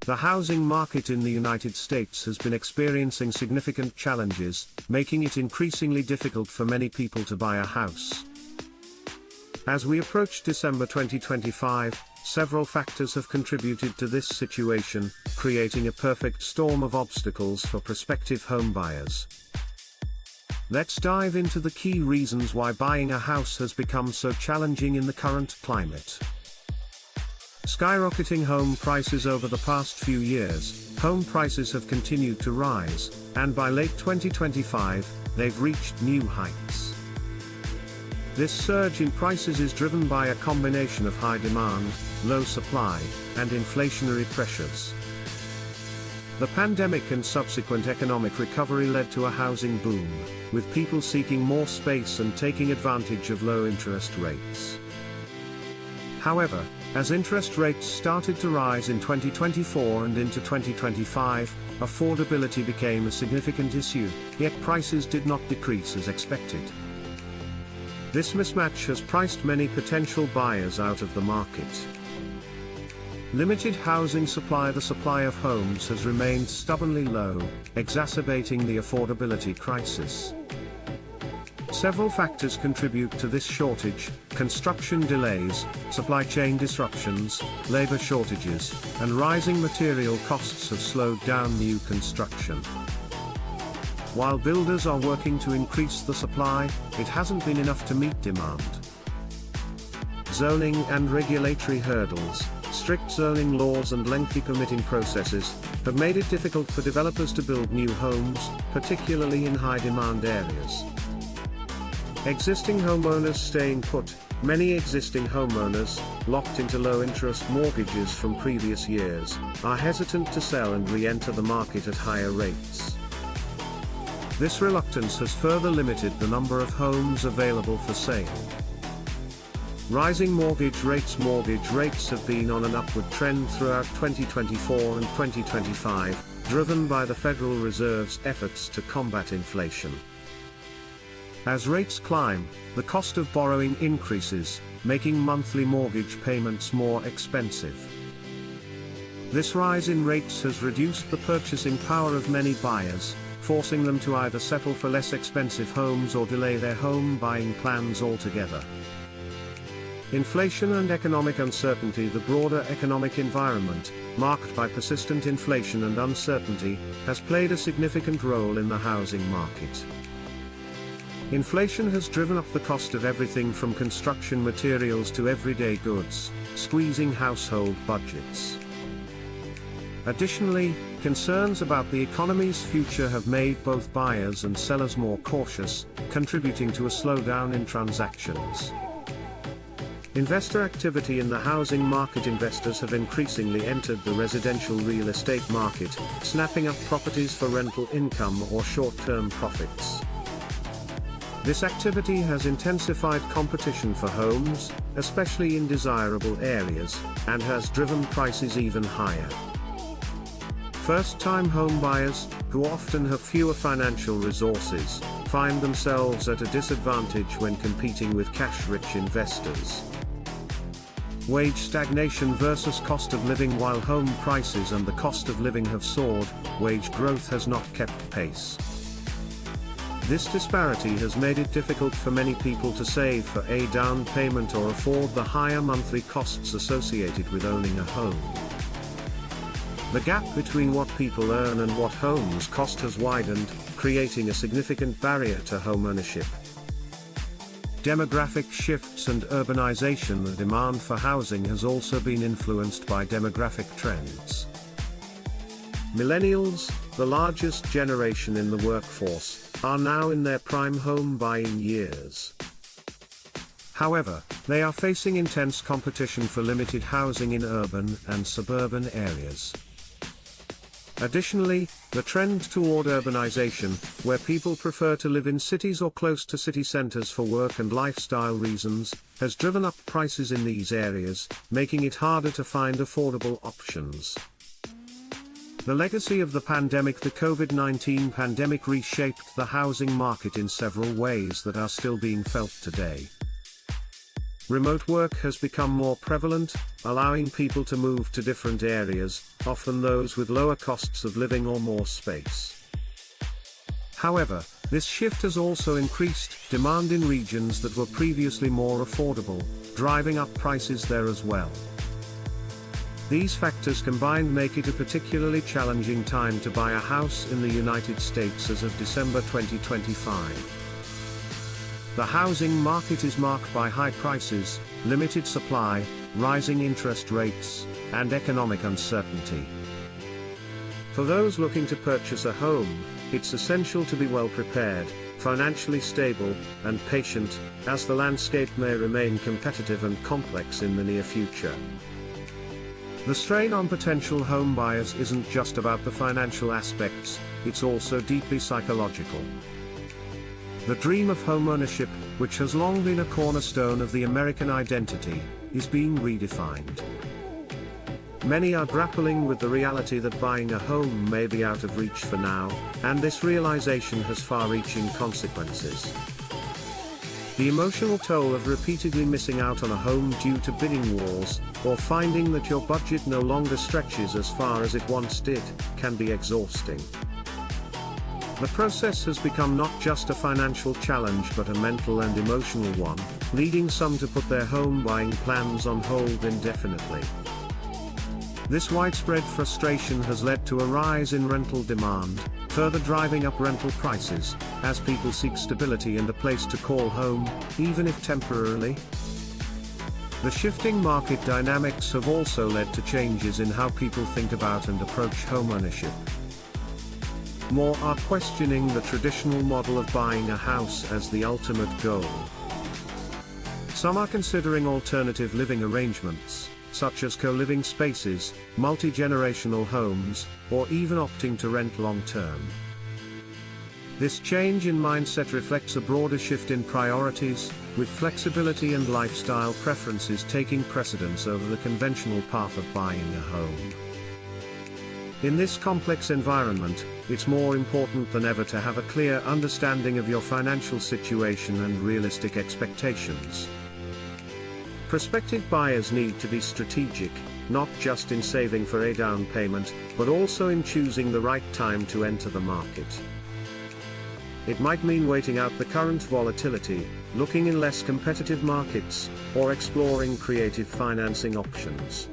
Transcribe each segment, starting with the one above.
The housing market in the United States has been experiencing significant challenges, making it increasingly difficult for many people to buy a house. As we approach December 2025, several factors have contributed to this situation, creating a perfect storm of obstacles for prospective home buyers. Let's dive into the key reasons why buying a house has become so challenging in the current climate. Skyrocketing home prices. Over the past few years, home prices have continued to rise, and by late 2025, they've reached new heights. This surge in prices is driven by a combination of high demand, low supply, and inflationary pressures. The pandemic and subsequent economic recovery led to a housing boom, with people seeking more space and taking advantage of low interest rates. However, as interest rates started to rise in 2024 and into 2025, affordability became a significant issue, yet prices did not decrease as expected. This mismatch has priced many potential buyers out of the market. Limited housing supply. The supply of homes has remained stubbornly low, exacerbating the affordability crisis. Several factors contribute to this shortage: construction delays, supply chain disruptions, labor shortages, and rising material costs have slowed down new construction. While builders are working to increase the supply, it hasn't been enough to meet demand. Zoning and regulatory hurdles. Strict zoning laws and lengthy permitting processes have made it difficult for developers to build new homes, particularly in high-demand areas. Existing homeowners staying put. Many existing homeowners, locked into low-interest mortgages from previous years, are hesitant to sell and re-enter the market at higher rates. This reluctance has further limited the number of homes available for sale. Rising mortgage rates. Mortgage rates have been on an upward trend throughout 2024 and 2025, driven by the Federal Reserve's efforts to combat inflation. As rates climb, the cost of borrowing increases, making monthly mortgage payments more expensive. This rise in rates has reduced the purchasing power of many buyers, forcing them to either settle for less expensive homes or delay their home buying plans altogether. Inflation and economic uncertainty. The broader economic environment, marked by persistent inflation and uncertainty, has played a significant role in the housing market. Inflation has driven up the cost of everything from construction materials to everyday goods, squeezing household budgets. Additionally, concerns about the economy's future have made both buyers and sellers more cautious, contributing to a slowdown in transactions. Investor activity in the housing market. Investors have increasingly entered the residential real estate market, snapping up properties for rental income or short-term profits. This activity has intensified competition for homes, especially in desirable areas, and has driven prices even higher. First-time home buyers, who often have fewer financial resources, find themselves at a disadvantage when competing with cash-rich investors. Wage stagnation versus cost of living. While home prices and the cost of living have soared, wage growth has not kept pace. This disparity has made it difficult for many people to save for a down payment or afford the higher monthly costs associated with owning a home. The gap between what people earn and what homes cost has widened, creating a significant barrier to home ownership. Demographic shifts and urbanization. The demand for housing has also been influenced by demographic trends. Millennials, the largest generation in the workforce, are now in their prime home buying years. However, they are facing intense competition for limited housing in urban and suburban areas. Additionally, the trend toward urbanization, where people prefer to live in cities or close to city centers for work and lifestyle reasons, has driven up prices in these areas, making it harder to find affordable options. The legacy of the pandemic. The COVID-19 pandemic reshaped the housing market in several ways that are still being felt today. Remote work has become more prevalent, allowing people to move to different areas, often those with lower costs of living or more space. However, this shift has also increased demand in regions that were previously more affordable, driving up prices there as well. These factors combined make it a particularly challenging time to buy a house in the United States as of December 2025. The housing market is marked by high prices, limited supply, rising interest rates, and economic uncertainty. For those looking to purchase a home, it's essential to be well prepared, financially stable, and patient, as the landscape may remain competitive and complex in the near future. The strain on potential home buyers isn't just about the financial aspects, it's also deeply psychological. The dream of homeownership, which has long been a cornerstone of the American identity, is being redefined. Many are grappling with the reality that buying a home may be out of reach for now, and this realization has far-reaching consequences. The emotional toll of repeatedly missing out on a home due to bidding wars, or finding that your budget no longer stretches as far as it once did, can be exhausting. The process has become not just a financial challenge but a mental and emotional one, leading some to put their home buying plans on hold indefinitely. This widespread frustration has led to a rise in rental demand, further driving up rental prices, as people seek stability and a place to call home, even if temporarily. The shifting market dynamics have also led to changes in how people think about and approach homeownership. More are questioning the traditional model of buying a house as the ultimate goal. Some are considering alternative living arrangements, such as co-living spaces, multi-generational homes, or even opting to rent long-term. This change in mindset reflects a broader shift in priorities, with flexibility and lifestyle preferences taking precedence over the conventional path of buying a home. In this complex environment, it's more important than ever to have a clear understanding of your financial situation and realistic expectations. Prospective buyers need to be strategic, not just in saving for a down payment, but also in choosing the right time to enter the market. It might mean waiting out the current volatility, looking in less competitive markets, or exploring creative financing options.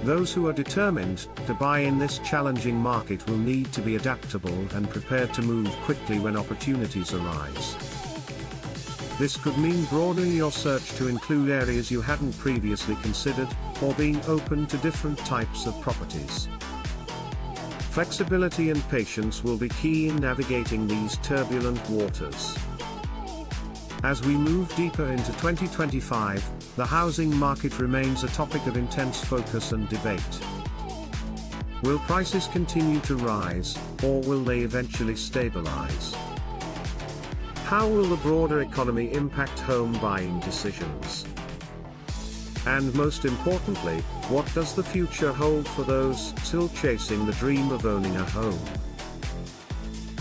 Those who are determined to buy in this challenging market will need to be adaptable and prepared to move quickly when opportunities arise. This could mean broadening your search to include areas you hadn't previously considered, or being open to different types of properties. Flexibility and patience will be key in navigating these turbulent waters. As we move deeper into 2025, the housing market remains a topic of intense focus and debate. Will prices continue to rise, or will they eventually stabilize? How will the broader economy impact home buying decisions? And most importantly, what does the future hold for those still chasing the dream of owning a home?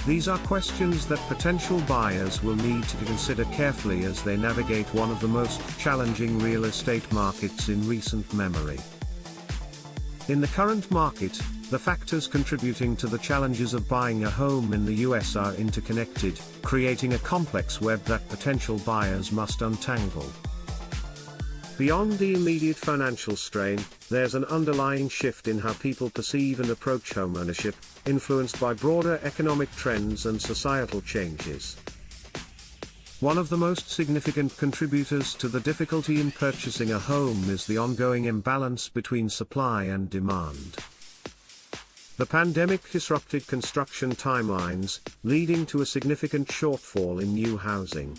These are questions that potential buyers will need to consider carefully as they navigate one of the most challenging real estate markets in recent memory. In the current market, the factors contributing to the challenges of buying a home in the US are interconnected, creating a complex web that potential buyers must untangle. Beyond the immediate financial strain, there's an underlying shift in how people perceive and approach homeownership, influenced by broader economic trends and societal changes. One of the most significant contributors to the difficulty in purchasing a home is the ongoing imbalance between supply and demand. The pandemic disrupted construction timelines, leading to a significant shortfall in new housing.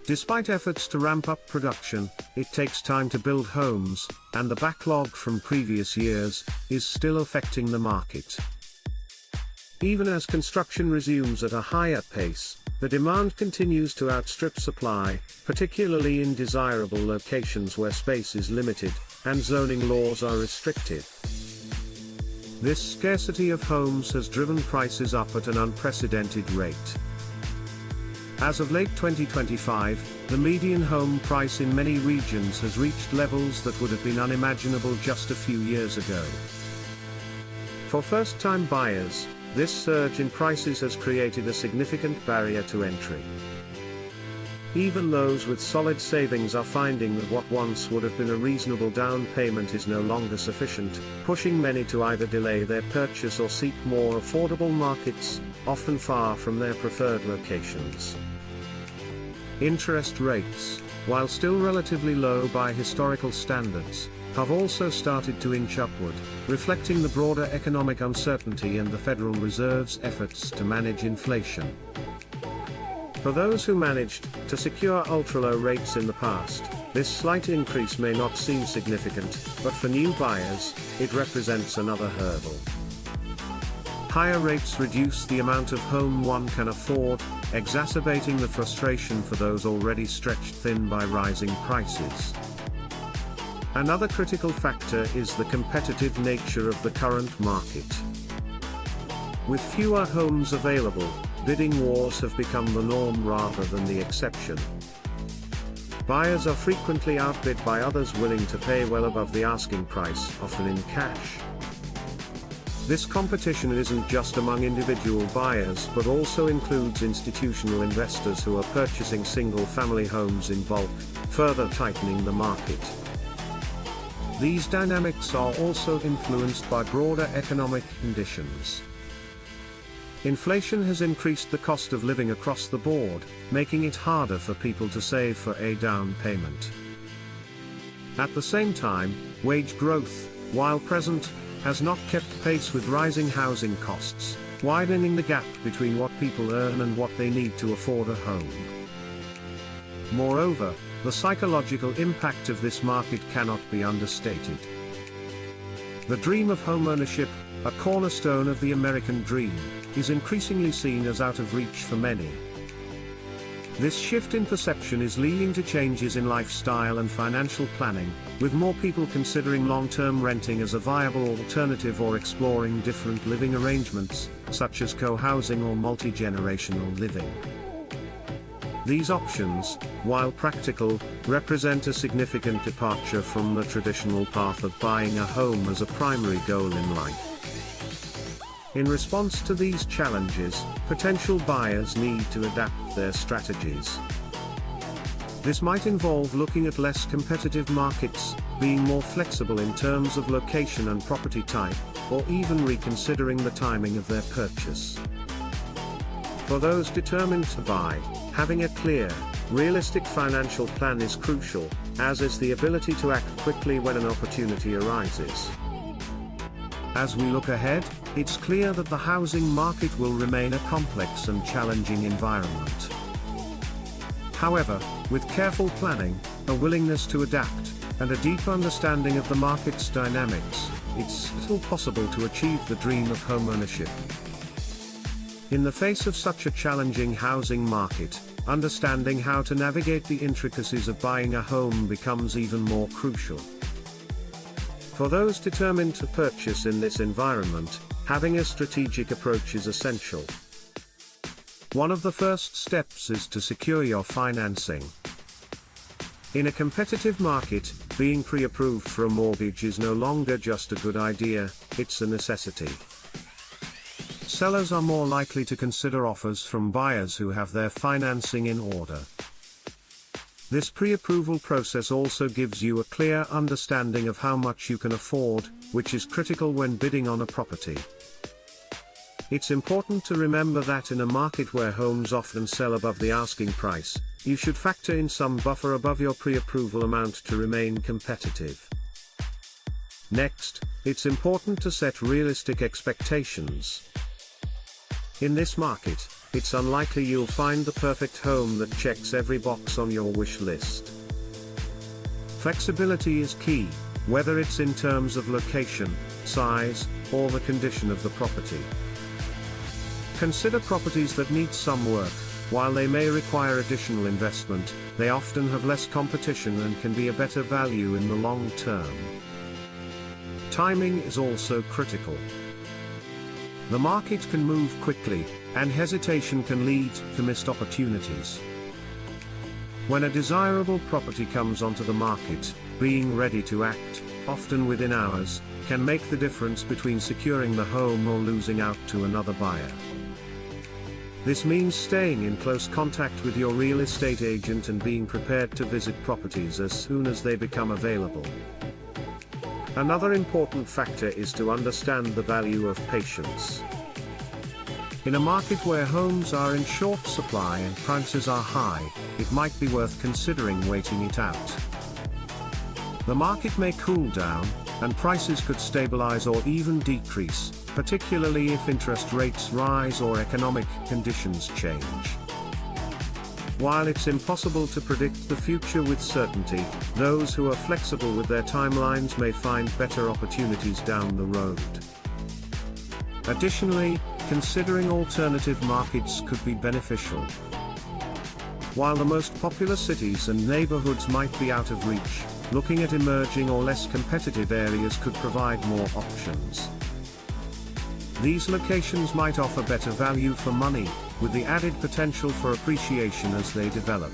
Despite efforts to ramp up production, it takes time to build homes, and the backlog from previous years is still affecting the market. Even as construction resumes at a higher pace, the demand continues to outstrip supply, particularly in desirable locations where space is limited, and zoning laws are restrictive. This scarcity of homes has driven prices up at an unprecedented rate. As of late 2025, the median home price in many regions has reached levels that would have been unimaginable just a few years ago. For first-time buyers, this surge in prices has created a significant barrier to entry. Even those with solid savings are finding that what once would have been a reasonable down payment is no longer sufficient, pushing many to either delay their purchase or seek more affordable markets, often far from their preferred locations. Interest rates, while still relatively low by historical standards, have also started to inch upward, reflecting the broader economic uncertainty and the Federal Reserve's efforts to manage inflation. For those who managed to secure ultra-low rates in the past, this slight increase may not seem significant, but for new buyers, it represents another hurdle. Higher rates reduce the amount of home one can afford, exacerbating the frustration for those already stretched thin by rising prices. Another critical factor is the competitive nature of the current market. With fewer homes available, bidding wars have become the norm rather than the exception. Buyers are frequently outbid by others willing to pay well above the asking price, often in cash. This competition isn't just among individual buyers but also includes institutional investors who are purchasing single-family homes in bulk, further tightening the market. These dynamics are also influenced by broader economic conditions. Inflation has increased the cost of living across the board, making it harder for people to save for a down payment. At the same time, wage growth, while present, has not kept pace with rising housing costs, widening the gap between what people earn and what they need to afford a home. Moreover, the psychological impact of this market cannot be understated. The dream of homeownership, a cornerstone of the American dream, is increasingly seen as out of reach for many. This shift in perception is leading to changes in lifestyle and financial planning, with more people considering long-term renting as a viable alternative or exploring different living arrangements, such as co-housing or multi-generational living. These options, while practical, represent a significant departure from the traditional path of buying a home as a primary goal in life. In response to these challenges, potential buyers need to adapt their strategies. This might involve looking at less competitive markets, being more flexible in terms of location and property type, or even reconsidering the timing of their purchase. For those determined to buy, having a clear, realistic financial plan is crucial, as is the ability to act quickly when an opportunity arises. As we look ahead, it's clear that the housing market will remain a complex and challenging environment. However, with careful planning, a willingness to adapt, and a deep understanding of the market's dynamics, it's still possible to achieve the dream of homeownership. In the face of such a challenging housing market, understanding how to navigate the intricacies of buying a home becomes even more crucial. For those determined to purchase in this environment, having a strategic approach is essential. One of the first steps is to secure your financing. In a competitive market, being pre-approved for a mortgage is no longer just a good idea, it's a necessity. Sellers are more likely to consider offers from buyers who have their financing in order. This pre-approval process also gives you a clear understanding of how much you can afford, which is critical when bidding on a property. It's important to remember that in a market where homes often sell above the asking price, you should factor in some buffer above your pre-approval amount to remain competitive. Next, it's important to set realistic expectations. In this market, it's unlikely you'll find the perfect home that checks every box on your wish list. Flexibility is key, whether it's in terms of location, size, or the condition of the property. Consider properties that need some work. While they may require additional investment, they often have less competition and can be a better value in the long term. Timing is also critical. The market can move quickly, and hesitation can lead to missed opportunities. When a desirable property comes onto the market, being ready to act, often within hours, can make the difference between securing the home or losing out to another buyer. This means staying in close contact with your real estate agent and being prepared to visit properties as soon as they become available. Another important factor is to understand the value of patience. In a market where homes are in short supply and prices are high, it might be worth considering waiting it out. The market may cool down, and prices could stabilize or even decrease, particularly if interest rates rise or economic conditions change. While it's impossible to predict the future with certainty, those who are flexible with their timelines may find better opportunities down the road. Additionally, considering alternative markets could be beneficial. While the most popular cities and neighborhoods might be out of reach, looking at emerging or less competitive areas could provide more options. These locations might offer better value for money, with the added potential for appreciation as they develop.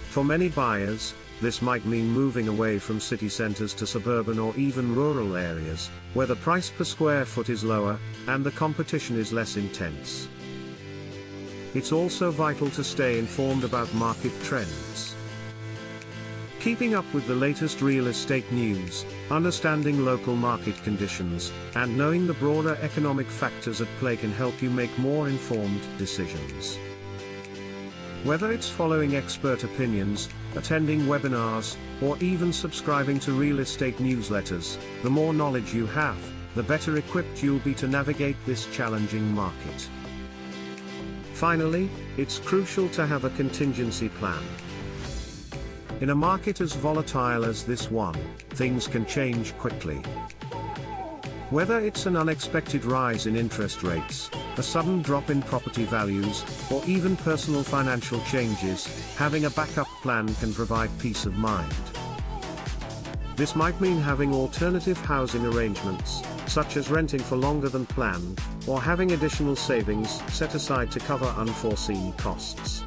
For many buyers, this might mean moving away from city centers to suburban or even rural areas, where the price per square foot is lower, and the competition is less intense. It's also vital to stay informed about market trends. Keeping up with the latest real estate news, understanding local market conditions, and knowing the broader economic factors at play can help you make more informed decisions. Whether it's following expert opinions, attending webinars, or even subscribing to real estate newsletters, the more knowledge you have, the better equipped you'll be to navigate this challenging market. Finally, it's crucial to have a contingency plan. In a market as volatile as this one, things can change quickly. Whether it's an unexpected rise in interest rates, a sudden drop in property values, or even personal financial changes, having a backup plan can provide peace of mind. This might mean having alternative housing arrangements, such as renting for longer than planned, or having additional savings set aside to cover unforeseen costs.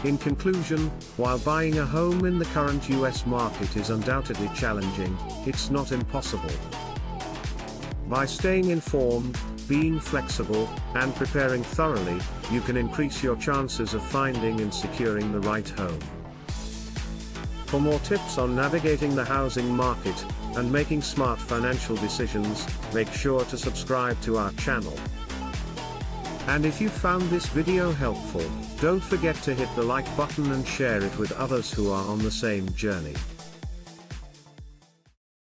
In conclusion, while buying a home in the current US market is undoubtedly challenging, it's not impossible. By staying informed, being flexible, and preparing thoroughly, you can increase your chances of finding and securing the right home. For more tips on navigating the housing market and making smart financial decisions, make sure to subscribe to our channel. And if you found this video helpful, don't forget to hit the like button and share it with others who are on the same journey.